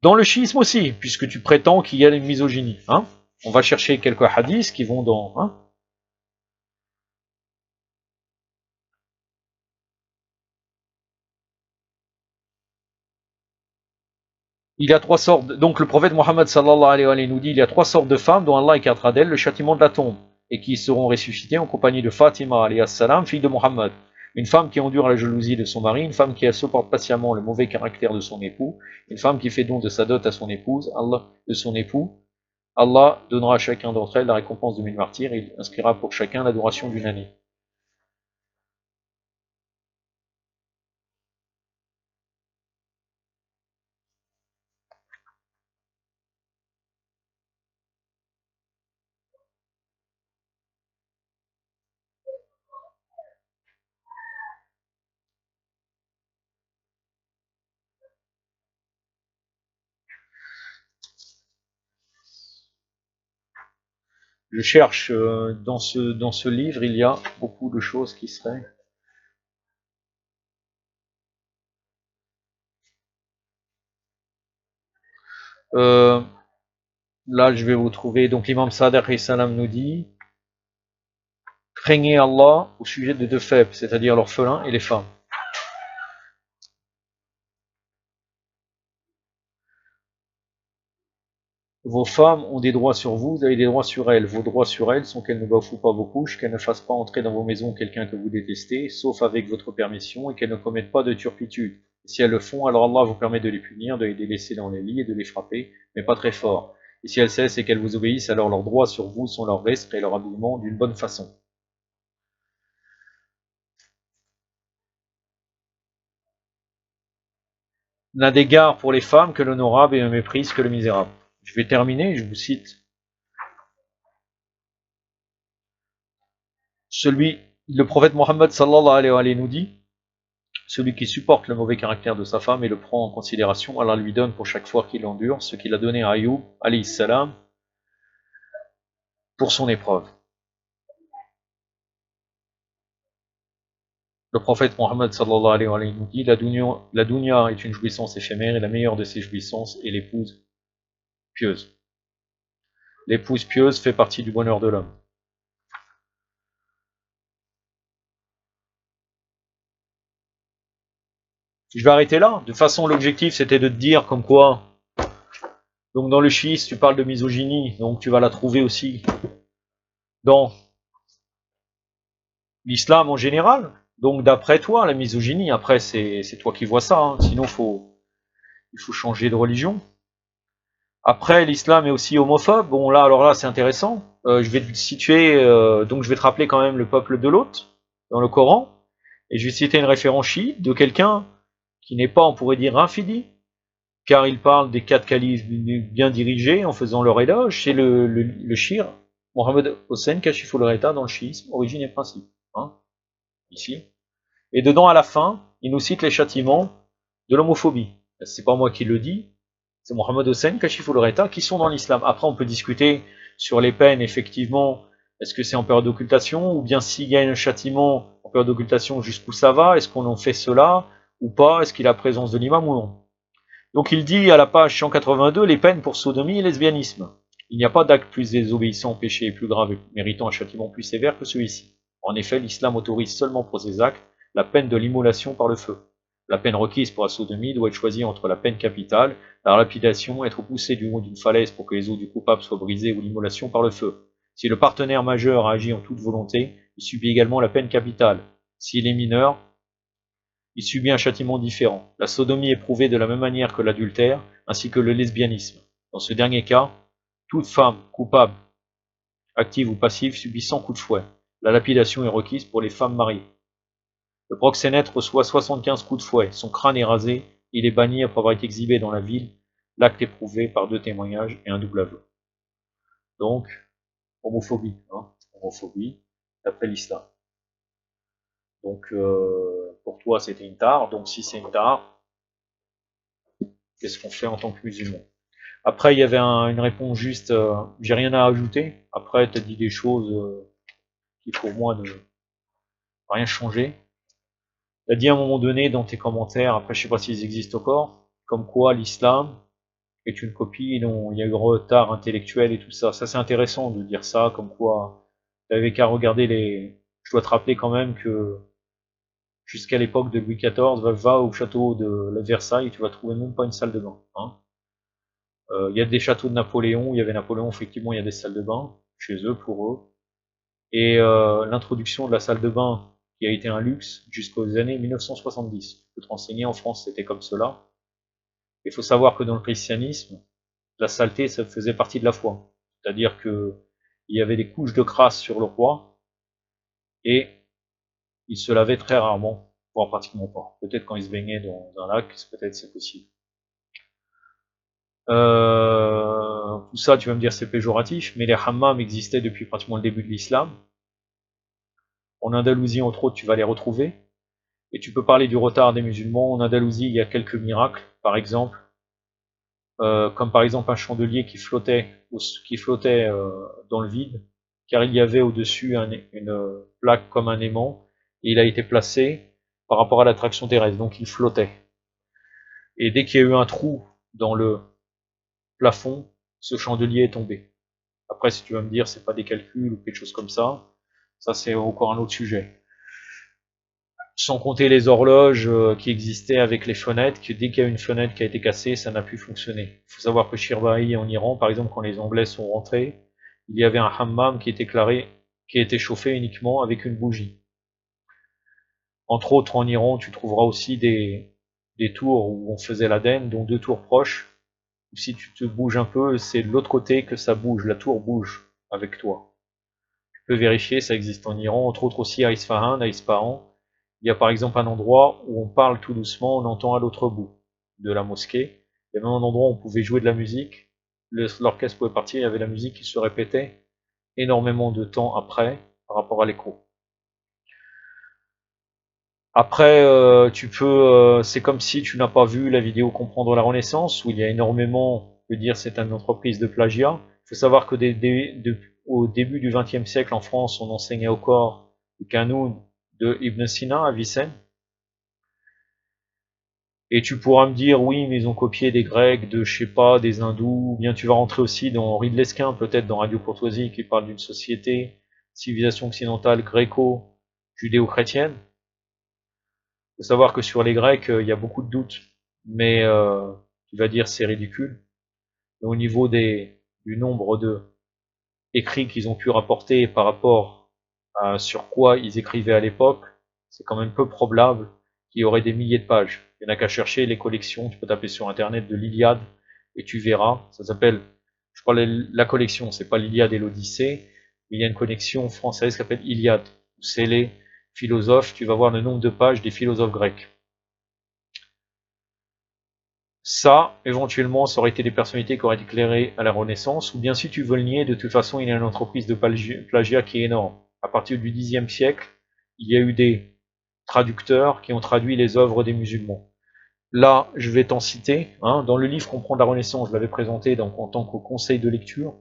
dans le chiisme aussi, puisque tu prétends qu'il y a une misogynie. Hein, on va chercher quelques hadiths qui vont dans... Hein. Il y a trois sortes... Donc le prophète Mohammed sallallahu alayhi wa sallam nous dit il y a trois sortes de femmes dont Allah écartera d'elles le châtiment de la tombe, et qui seront ressuscitées en compagnie de Fatima alayhi salam, fille de Mohammed. Une femme qui endure la jalousie de son mari, une femme qui supporte patiemment le mauvais caractère de son époux, une femme qui fait don de sa dot à son épouse, de son époux. Allah donnera à chacun d'entre elles la récompense de 1000 martyrs et il inscrira pour chacun l'adoration d'une année. Je cherche dans ce livre, il y a beaucoup de choses qui seraient... Là, je vais vous trouver. Donc, l'imam Sadiq salam nous dit craignez Allah au sujet de deux faibles, c'est-à-dire l'orphelin et les femmes. Vos femmes ont des droits sur vous, vous avez des droits sur elles. Vos droits sur elles sont qu'elles ne bafouent pas vos couches, qu'elles ne fassent pas entrer dans vos maisons quelqu'un que vous détestez, sauf avec votre permission, et qu'elles ne commettent pas de turpitude. Et si elles le font, alors Allah vous permet de les punir, de les délaisser dans les lits et de les frapper, mais pas très fort. Et si elles cessent et qu'elles vous obéissent, alors leurs droits sur vous sont leur veste et leur habillement d'une bonne façon. N'a d'égard pour les femmes que l'honorable et ne méprise que le misérable. Je vais terminer, je vous cite. Le prophète Mohammed sallallahu alayhi wa sallam nous dit, celui qui supporte le mauvais caractère de sa femme et le prend en considération, Allah lui donne pour chaque fois qu'il endure ce qu'il a donné à Ayoub alayhi salam pour son épreuve. Le prophète Mohammed sallallahu alayhi wa sallam nous dit, la dunya est une jouissance éphémère et la meilleure de ces jouissances est l'épouse pieuse. L'épouse pieuse fait partie du bonheur de l'homme. Je vais arrêter là. De toute façon, l'objectif, c'était de te dire comme quoi, donc dans le chiisme, tu parles de misogynie, donc tu vas la trouver aussi dans l'islam en général. Donc d'après toi, la misogynie, après, c'est toi qui vois ça, hein. Sinon, il faut changer de religion. Après, l'islam est aussi homophobe. Bon, là, alors là, c'est intéressant. Je vais te situer, donc je vais te rappeler quand même le peuple de Lot, dans le Coran, et je vais citer une référence chiite de quelqu'un qui n'est pas, on pourrait dire, infidèle, car il parle des 4 califes bien dirigés en faisant leur éloge. C'est le shir, Mohammed Hossein Kashiful Reta dans le chiisme, origine et principe. Hein, ici. Et dedans, à la fin, il nous cite les châtiments de l'homophobie. C'est pas moi qui le dis, c'est Mohammed Hossein Kashiful Reta qui sont dans l'islam. Après, on peut discuter sur les peines, effectivement, Est-ce que c'est en période d'occultation, ou bien s'il y a un châtiment en période d'occultation, jusqu'où ça va? Est-ce qu'on en fait cela ou pas? Est-ce qu'il y a la présence de l'imam ou non? Donc il dit à la page 182 les peines pour sodomie et lesbianisme. Il n'y a pas d'acte plus désobéissant au péché et plus grave et méritant un châtiment plus sévère que celui-ci. En effet, l'islam autorise seulement pour ces actes la peine de l'immolation par le feu. La peine requise pour la sodomie doit être choisie entre la peine capitale, la lapidation, être poussé du haut d'une falaise pour que les os du coupable soient brisés ou l'immolation par le feu. Si le partenaire majeur a agi en toute volonté, il subit également la peine capitale. S'il est mineur, il subit un châtiment différent. La sodomie est prouvée de la même manière que l'adultère, ainsi que le lesbianisme. Dans ce dernier cas, toute femme coupable, active ou passive, subit 100 coups de fouet. La lapidation est requise pour les femmes mariées. Le proxénète reçoit 75 coups de fouet. Son crâne est rasé. Il est banni après avoir été exhibé dans la ville. L'acte est prouvé par 2 témoignages et un double aveu. Donc, homophobie, homophobie, d'après l'islam. Donc, pour toi, c'était une tare. Donc, si c'est une tare, qu'est-ce qu'on fait en tant que musulman? Après, il y avait une réponse juste, j'ai rien à ajouter. Après, tu as dit des choses qui, pour moi, ne rien changer. Tu as dit à un moment donné dans tes commentaires, après, je sais pas s'ils existent encore, comme quoi l'islam est une copie dont il y a eu retard intellectuel et tout ça. Ça, c'est intéressant de dire ça, comme quoi tu n'avais qu'à regarder les... Je dois te rappeler quand même que jusqu'à l'époque de Louis XIV, va au château de Versailles, tu vas trouver même pas une salle de bain. Hein. Il y a des châteaux de Napoléon, il y avait Napoléon, effectivement, il y a des salles de bain, chez eux, pour eux. Et l'introduction de la salle de bain, qui a été un luxe jusqu'aux années 1970. Je peux te renseigner, en France, c'était comme cela. Il faut savoir que dans le christianisme, la saleté, ça faisait partie de la foi. C'est-à-dire que il y avait des couches de crasse sur le roi, et il se lavait très rarement, voire pratiquement pas. Peut-être quand il se baignait dans un lac, peut-être c'est possible. Tout ça, tu vas me dire, c'est péjoratif, mais les hammams existaient depuis pratiquement le début de l'islam. En Andalousie, entre autres, tu vas les retrouver. Et tu peux parler du retard des musulmans. En Andalousie, il y a quelques miracles, par exemple, comme par exemple un chandelier qui flottait dans le vide, car il y avait au-dessus une plaque comme un aimant, et il a été placé par rapport à l'attraction terrestre, donc il flottait. Et dès qu'il y a eu un trou dans le plafond, ce chandelier est tombé. Après, si tu vas me dire c'est pas des calculs ou quelque chose comme ça c'est encore un autre sujet. Sans compter les horloges qui existaient avec les fenêtres, que dès qu'il y a une fenêtre qui a été cassée, ça n'a plus fonctionné. Il faut savoir que Shirbahi en Iran, par exemple, quand les Anglais sont rentrés, il y avait un hammam qui était chauffé uniquement avec une bougie. Entre autres, en Iran, tu trouveras aussi des tours où on faisait l'Aden, dont 2 tours proches, où si tu te bouges un peu, c'est de l'autre côté que ça bouge, la tour bouge avec toi. Tu peux vérifier, ça existe en Iran, entre autres aussi à Isfahan, à Ispahan. Il y a par exemple un endroit où on parle tout doucement, on entend à l'autre bout de la mosquée. Il y avait un endroit où on pouvait jouer de la musique, l'orchestre pouvait partir, il y avait la musique qui se répétait énormément de temps après par rapport à l'écho. Après, c'est comme si tu n'as pas vu la vidéo Comprendre la Renaissance, où il y a énormément, je veux dire, c'est une entreprise de plagiat. Il faut savoir que au début du XXe siècle, en France, on enseignait encore le Qanoun de Ibn Sina à Vicenne. Et tu pourras me dire, oui, mais ils ont copié des Grecs, je sais pas, des Hindous, ou bien tu vas rentrer aussi dans Henri de Lesquin, peut-être dans Radio Courtoisie, qui parle d'une société, civilisation occidentale gréco-judéo-chrétienne. Il faut savoir que sur les Grecs, il y a beaucoup de doutes, mais tu vas dire c'est ridicule. Mais au niveau du nombre de écrits qu'ils ont pu rapporter par rapport à sur quoi ils écrivaient à l'époque, c'est quand même peu probable qu'il y aurait des milliers de pages. Il n'y en a qu'à chercher les collections, tu peux taper sur internet de l'Iliade et tu verras. Ça s'appelle, je crois, la collection, c'est pas l'Iliade et l'Odyssée, mais il y a une collection française qui s'appelle Iliade, où c'est les philosophes, tu vas voir le nombre de pages des philosophes grecs. Ça, éventuellement, ça aurait été des personnalités qui auraient éclairé à la Renaissance, ou bien si tu veux le nier, de toute façon, il y a une entreprise de plagiat qui est énorme. À partir du Xe siècle, il y a eu des traducteurs qui ont traduit les œuvres des musulmans. Là, je vais t'en citer. Dans le livre Comprendre la Renaissance, je l'avais présenté en tant que conseil de lecture.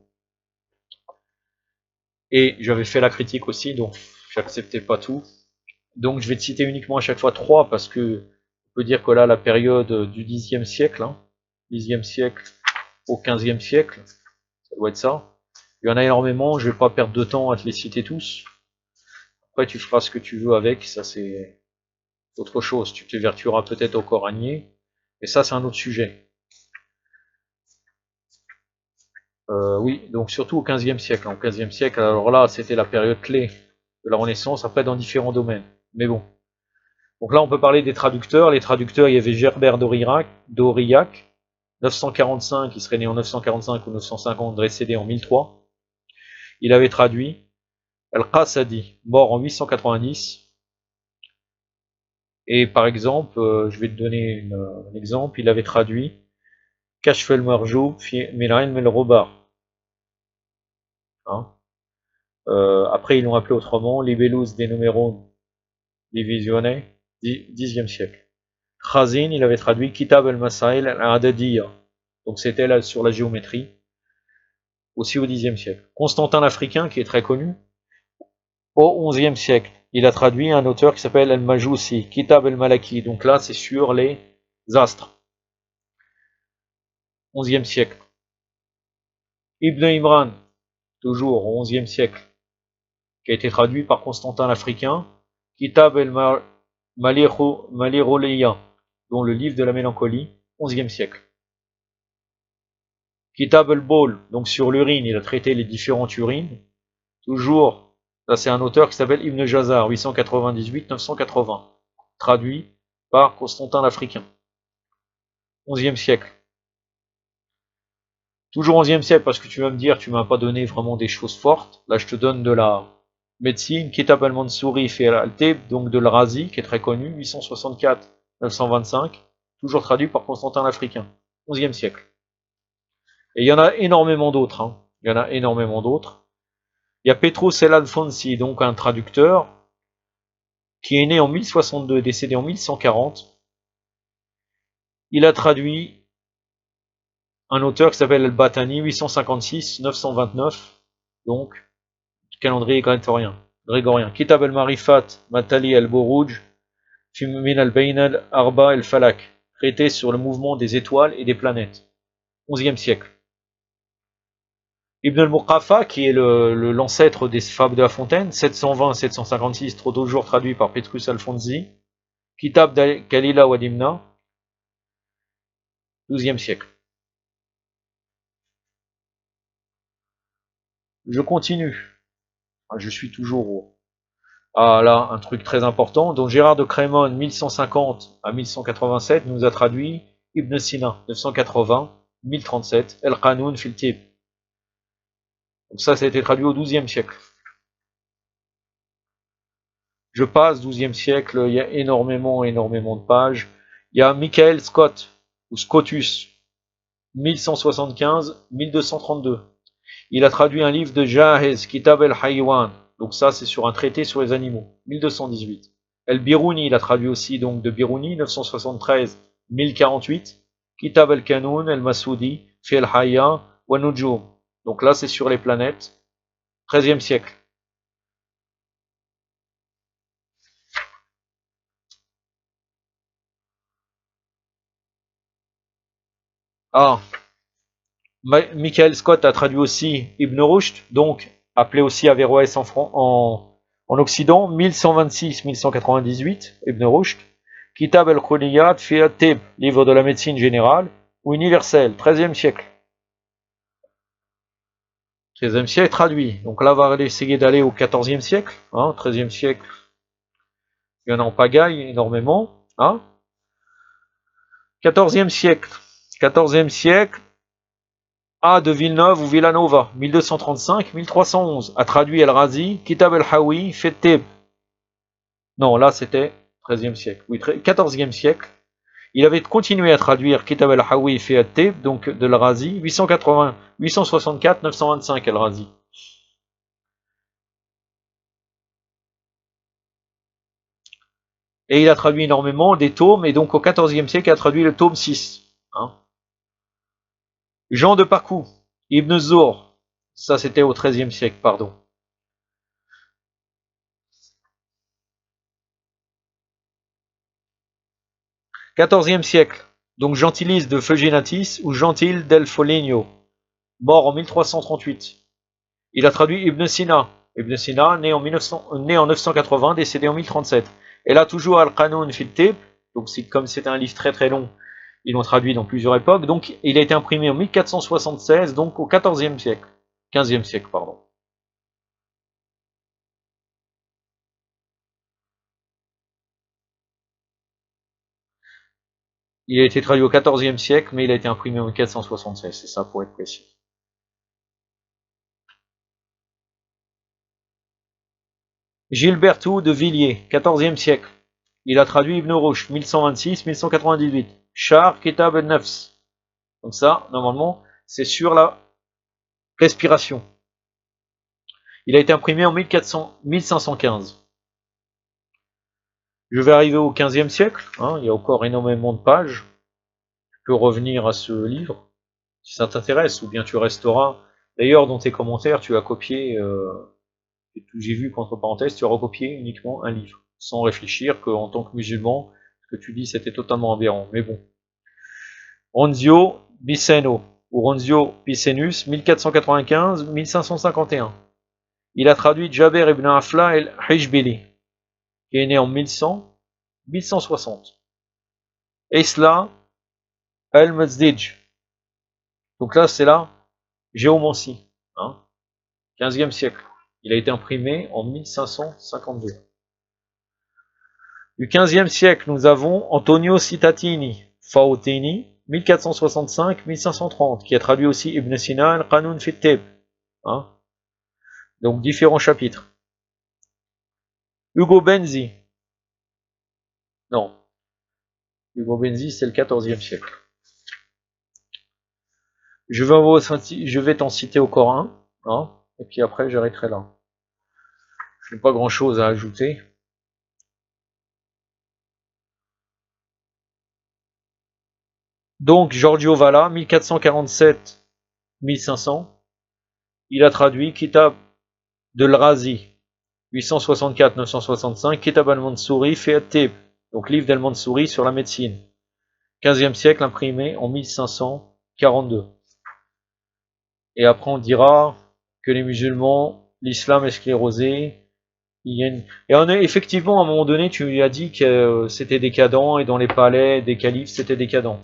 Et j'avais fait la critique aussi, donc j'acceptais pas tout. Donc je vais te citer uniquement à chaque fois 3 parce que on peut dire que là, la période du Xe siècle, hein, Xe siècle au XVe siècle, ça doit être ça. Il y en a énormément, je vais pas perdre de temps à te les citer tous. Après, tu feras ce que tu veux avec, ça c'est autre chose. Tu te vertueras peut-être au coranier, mais ça c'est un autre sujet. Oui, donc surtout au XVe siècle. Au XVe siècle, alors là, c'était la période clé de la Renaissance, après dans différents domaines. Mais bon. Donc là, on peut parler des traducteurs. Les traducteurs, il y avait Gerbert d'Aurillac, 945, il serait né en 945 ou 950, décédé en 1003. Il avait traduit Al-Qasadi, mort en 890. Et par exemple, je vais te donner un exemple, il avait traduit Kashf el-Marjoub fi Mil'ilm el-Robar. Hein. Après, ils l'ont appelé autrement, Libellus de Numerum Divisione, 10e siècle. Khazin, il avait traduit Kitab al-Masail al-Adadiyya. Donc c'était là sur la géométrie, aussi au Xe siècle. Constantin l'Africain, qui est très connu, au XIe siècle. Il a traduit un auteur qui s'appelle Al-Majousi, Kitab al-Malaki. Donc là, c'est sur les astres. XIe siècle. Ibn Imran, toujours au XIe siècle, qui a été traduit par Constantin l'Africain, Kitab al-Maliroleya, dont le livre de la mélancolie, XIe siècle. Kitab al-Bawl, donc sur l'urine, il a traité les différentes urines. Toujours, là c'est un auteur qui s'appelle Ibn Jazar, 898-980, traduit par Constantin l'Africain. XIe siècle. Toujours XIe siècle, parce que tu vas me dire, tu m'as pas donné vraiment des choses fortes. Là, je te donne de la médecine, Kitab al-Mansouri fi al-Tib, donc de l'Razi, qui est très connu, 864-925, toujours traduit par Constantin l'Africain. XIe siècle. Et il y en a énormément d'autres. Hein. Il y en a énormément d'autres. Il y a Petrus El Alfonsi, donc un traducteur, qui est né en 1062, décédé en 1140. Il a traduit un auteur qui s'appelle Al-Batani, 856-929, donc calendrier grégorien. Kitab al-Marifat, Matali al-Borouj, Min al-Bayn al-Arba al-Falak, traité sur le mouvement des étoiles et des planètes. 11e siècle. Ibn al-Muqaffa, qui est l'ancêtre des Fables de La Fontaine, 720-756, toujours traduit par Petrus Alfonsi. Kitab Kalila Wadimna, 12e siècle. Je continue. Je suis toujours au... Ah là, un truc très important. Donc Gérard de Crémone, 1150 à 1187, nous a traduit Ibn Sina, 980-1037, El Qanoun fil Tib. Donc ça a été traduit au XIIe siècle. Je passe, XIIe siècle, il y a énormément de pages. Il y a Michael Scott, ou Scotus, 1175-1232. Il a traduit un livre de Jahez, Kitab el-Haywan. Donc ça, c'est sur un traité sur les animaux, 1218. El-Biruni, il a traduit aussi donc de Biruni, 973-1048. Kitab el-Kanoun, el-Masoudi, Fi el-Hayya, wa Nujum. Donc là, c'est sur les planètes, 13e siècle. Ah, Michael Scott a traduit aussi Ibn Rushd, donc appelé aussi Averroès en Occident, 1126-1198, Ibn Rushd. Kitab al-Khuliyat fi at-Tib, livre de la médecine générale ou universelle, 13e siècle. 13e siècle traduit. Donc là, on va essayer d'aller au 14e siècle. Hein, 13e siècle, il y en a en pagaille énormément. Hein. 14e siècle. 14e siècle. A de Villeneuve ou Villanova, 1235-1311, a traduit El-Razi, Kitab el-Hawi, Fetteb. Non, là c'était 13e siècle. Oui, 14e siècle. Il avait continué à traduire Kitab el-Hawi, Fetteb, donc de El-Razi, 864-925 El-Razi. Et il a traduit énormément des tomes, et donc au 14e siècle, il a traduit le tome 6. Hein. Jean de Pacou, Ibn Zour, ça c'était au XIIIe siècle, pardon. XIVe siècle, donc Gentilis de Feugenatis ou Gentil del Foligno, mort en 1338. Il a traduit Ibn Sina. Ibn Sina, né en 980, décédé en 1037. Et là, toujours Al-Qanun fil Tib, donc comme c'est un livre très très long, ils l'ont traduit dans plusieurs époques, donc il a été imprimé en 1476, donc au XIVe siècle. 15e siècle, pardon. Il a été traduit au XIVe siècle, mais il a été imprimé en 1476, c'est ça pour être précis. Gilbertou de Villiers, XIVe siècle. Il a traduit Ibn Rushd, 1126-1198. Char Kitab al-Nafs. Donc ça, normalement, c'est sur la respiration. Il a été imprimé en 1515. Je vais arriver au XVe siècle. Il y a encore énormément de pages. Tu peux revenir à ce livre, si ça t'intéresse, ou bien tu resteras. D'ailleurs, dans tes commentaires, tu as copié, j'ai vu qu'entre parenthèses, tu as recopié uniquement un livre, sans réfléchir qu'en tant que musulman, ce que tu dis, c'était totalement aberrant. Mais bon. Ronzio Biceno, ou Ronzio Picenus, 1495-1551. Il a traduit Jaber ibn Afla el-Hijbili, qui est né en 1100-1160. Isla el-Mazdij. Donc là, c'est la géomancie, 15e siècle. Il a été imprimé en 1552. Du 15e siècle, nous avons Antonio Citatini, Fautini, 1465-1530, qui a traduit aussi Ibn Sina al-Qanun fi Tib. Donc différents chapitres. Hugo Benzi. Non. Hugo Benzi, c'est le 14e siècle. Je vais t'en citer encore un, et puis après j'arrêterai là. Je n'ai pas grand chose à ajouter. Donc Giorgio Valla, 1447-1500, il a traduit Kitab de l'Razi, 864-965, Kitab al-Mansouri fi at-Tib, donc livre d'al-Mansouri sur la médecine, 15e siècle, imprimé en 1542. Et après on dira que les musulmans, l'islam est sclérosé. Et effectivement, à un moment donné, tu lui as dit que c'était décadent, et dans les palais des califes, c'était décadent.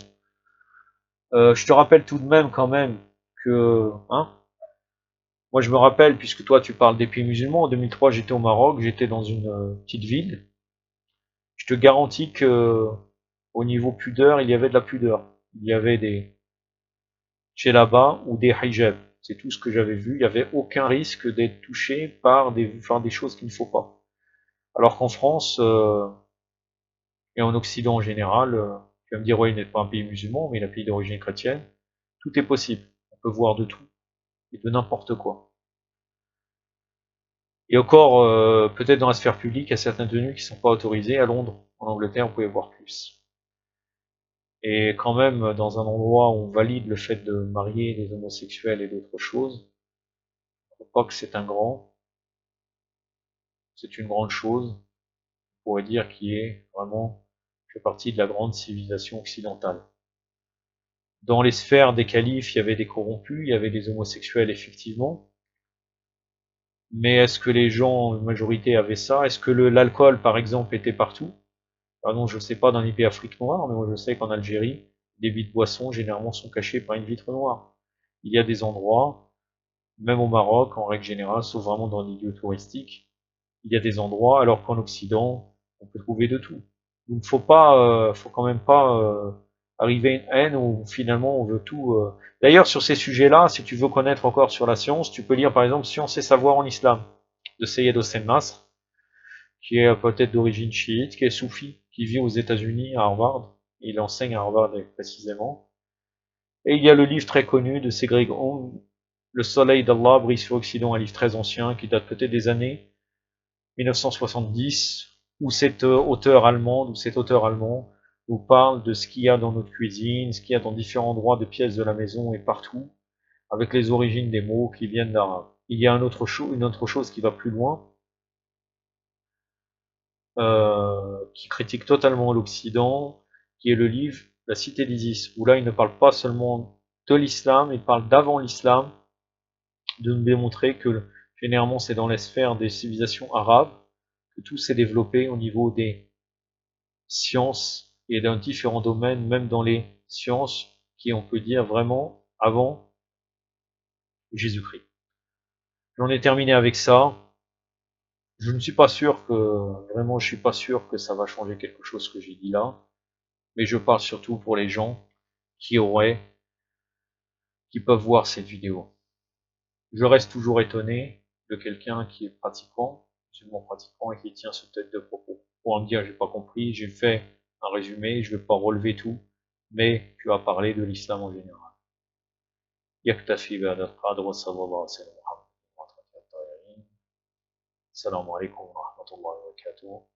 Je te rappelle tout de même quand même que, moi je me rappelle, puisque toi tu parles des pays musulmans, en 2003 j'étais au Maroc, j'étais dans une petite ville. Je te garantis que au niveau pudeur, il y avait de la pudeur. Il y avait des djellabas ou des hijabs. C'est tout ce que j'avais vu. Il n'y avait aucun risque d'être touché par des choses qu'il ne faut pas. Alors qu'en France, et en Occident en général, tu vas me dire, ouais, il n'est pas un pays musulman, mais il est un pays d'origine chrétienne, tout est possible. On peut voir de tout, et de n'importe quoi. Et encore, peut-être dans la sphère publique, il y a certaines tenues qui ne sont pas autorisées. À Londres, en Angleterre, on pouvait voir plus. Et quand même, dans un endroit où on valide le fait de marier des homosexuels et d'autres choses, je ne crois pas que c'est une grande chose, on pourrait dire, qui est vraiment fait partie de la grande civilisation occidentale. Dans les sphères des califes, il y avait des corrompus, il y avait des homosexuels, effectivement. Mais est-ce que les gens, une majorité, avaient ça? Est-ce que l'alcool, par exemple, était partout? Pardon, je ne sais pas dans les pays Afrique noire, mais moi je sais qu'en Algérie, les débits de boissons généralement sont cachés par une vitre noire. Il y a des endroits, même au Maroc, en règle générale, sauf vraiment dans les lieux touristiques, il y a des endroits, alors qu'en Occident, on peut trouver de tout. Donc faut quand même pas arriver à une haine où finalement on veut tout. D'ailleurs, sur ces sujets-là, si tu veux connaître encore sur la science, tu peux lire par exemple Science et savoir en islam de Seyyed Hossein Nasr, qui est peut-être d'origine chiite, qui est soufi, qui vit aux États-Unis à Harvard. Il enseigne à Harvard précisément. Et il y a le livre très connu de Segrig Hong, Le soleil d'Allah brille sur l'Occident, un livre très ancien qui date peut-être des années 1970, où cet auteur allemand nous parle de ce qu'il y a dans notre cuisine, ce qu'il y a dans différents endroits de pièces de la maison et partout, avec les origines des mots qui viennent d'arabe. Il y a une autre chose qui va plus loin, qui critique totalement l'Occident, qui est le livre La Cité d'Isis, où là il ne parle pas seulement de l'islam, il parle d'avant l'islam, de nous démontrer que généralement c'est dans les sphères des civilisations arabes que tout s'est développé au niveau des sciences et dans différents domaines, même dans les sciences qui, on peut dire, vraiment avant Jésus-Christ. J'en ai terminé avec ça. Je ne suis pas sûr que, vraiment, je suis pas sûr que ça va changer quelque chose que j'ai dit là, mais je parle surtout pour les gens qui qui peuvent voir cette vidéo. Je reste toujours étonné de quelqu'un qui est pratiquant, musulman pratiquant, et qui tient ce tête de propos. Pour me dire, j'ai pas compris, j'ai fait un résumé, je vais pas relever tout, mais tu as parlé de l'islam en général. يكتفي بهذا القدر وصلى الله وسلم على محمد الطاهرين. السلام عليكم ورحمة الله وبركاته.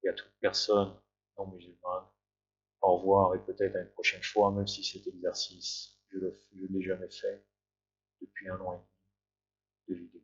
Et à toute personne non musulmane, au revoir et peut-être à une prochaine fois, même si cet exercice, je ne l'ai jamais fait depuis 1 an et demi de vidéo.